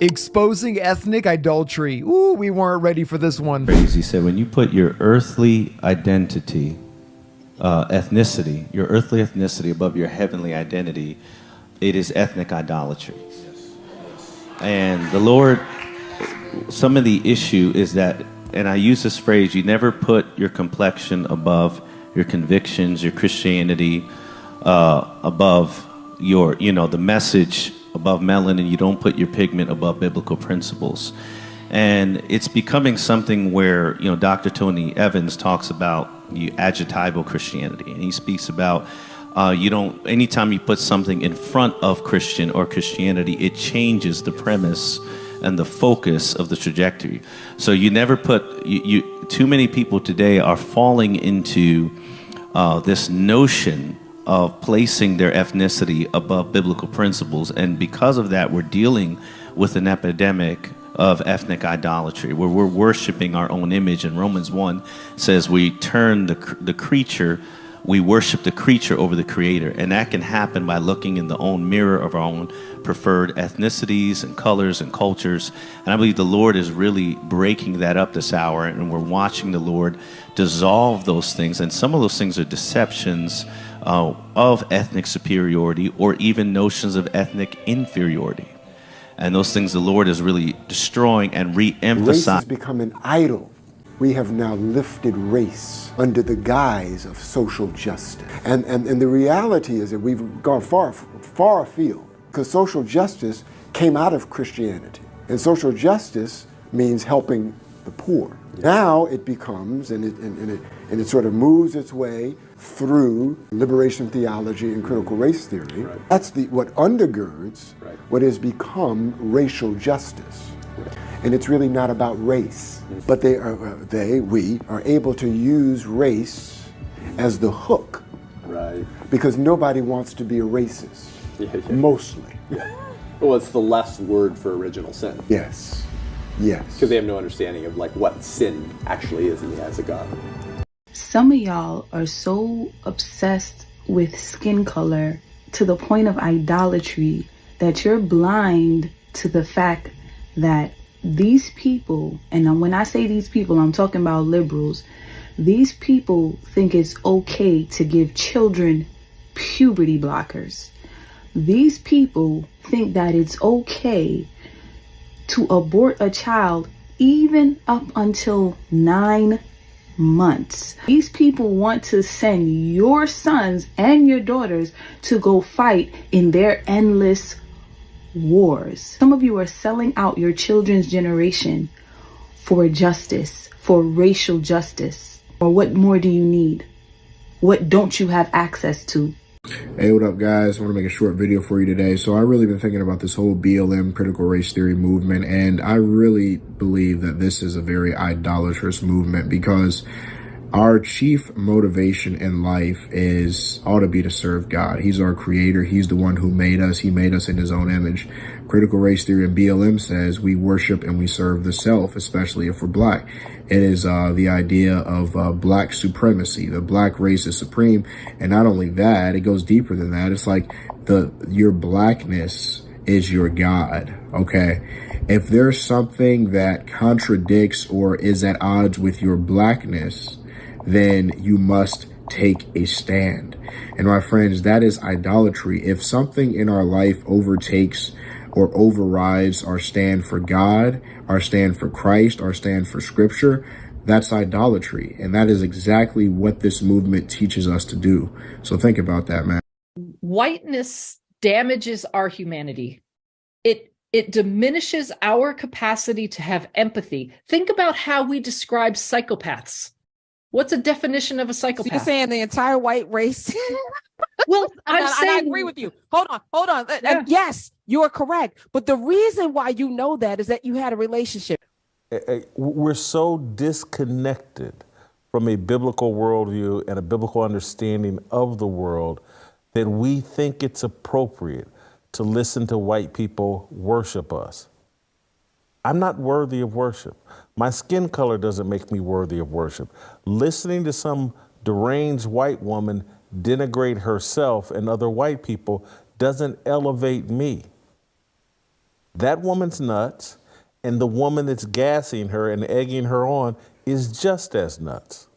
Exposing ethnic idolatry. Ooh, we weren't ready for this one. Crazy. He said, when you put your earthly identity, ethnicity, your earthly ethnicity above your heavenly identity, it is ethnic idolatry. And the Lord, some of the issue is that, and I use this phrase, you never put your complexion above your convictions, your Christianity, above your, the message above melanin. You don't put your pigment above biblical principles. And it's becoming something where, Dr. Tony Evans talks about adjectival Christianity. And he speaks about anytime you put something in front of Christian or Christianity, it changes the premise and the focus of the trajectory. So you never put, too many people today are falling into this notion of placing their ethnicity above biblical principles. And because of that, we're dealing with an epidemic of ethnic idolatry, where we're worshiping our own image. And Romans 1 says we turn the creature, we worship the creature over the creator. And that can happen by looking in the own mirror of our own preferred ethnicities and colors and cultures. And I believe the Lord is really breaking that up this hour, and we're watching the Lord dissolve those things. And some of those things are deceptions of ethnic superiority, or even notions of ethnic inferiority. And those things the Lord is really destroying and re-emphasizing. Race has become an idol. We have now lifted race under the guise of social justice. And the reality is that we've gone far afield, because social justice came out of Christianity. And social justice means helping the poor. Now it becomes, and it sort of moves its way through liberation theology and critical race theory. Right. That's what undergirds what has become racial justice. Right. And it's really not about race, but we are able to use race as the hook. Right. Because nobody wants to be a racist, mostly. Yeah. Well, it's the less word for original sin. Yes. Yes. Because they have no understanding of what sin actually is in the eyes of God. Some of y'all are so obsessed with skin color to the point of idolatry that you're blind to the fact that these people, and when I say these people, I'm talking about liberals, these people think it's okay to give children puberty blockers. These people think that it's okay to abort a child even up until 9 months. These people want to send your sons and your daughters to go fight in their endless wars. Some of you are selling out your children's generation for justice, for racial justice. Or what more do you need? What don't you have access to? Hey, what up, guys? I want to make a short video for you today. So I've really been thinking about this whole BLM critical race theory movement, and I really believe that this is a very idolatrous movement, because our chief motivation in life ought to be to serve God. He's our creator. He's the one who made us. He made us in his own image. Critical race theory and BLM says we worship and we serve the self, especially if we're black. It is the idea of black supremacy. The black race is supreme. And not only that, it goes deeper than that. It's like your blackness is your God. Okay. If there's something that contradicts or is at odds with your blackness, then you must take a stand. And my friends, that is idolatry. If something in our life overtakes or overrides our stand for God, our stand for Christ, our stand for Scripture, that's idolatry. And that is exactly what this movement teaches us to do. So think about that, man. Whiteness damages our humanity. It diminishes our capacity to have empathy. Think about how we describe psychopaths. What's a definition of a psychopath? So you're saying the entire white race? Well, I'm saying, I agree with you. Hold on. Yeah. Yes, you are correct. But the reason why you know that is that you had a relationship. We're so disconnected from a biblical worldview and a biblical understanding of the world that we think it's appropriate to listen to white people worship us. I'm not worthy of worship. My skin color doesn't make me worthy of worship. Listening to some deranged white woman denigrate herself and other white people doesn't elevate me. That woman's nuts, and the woman that's gassing her and egging her on is just as nuts.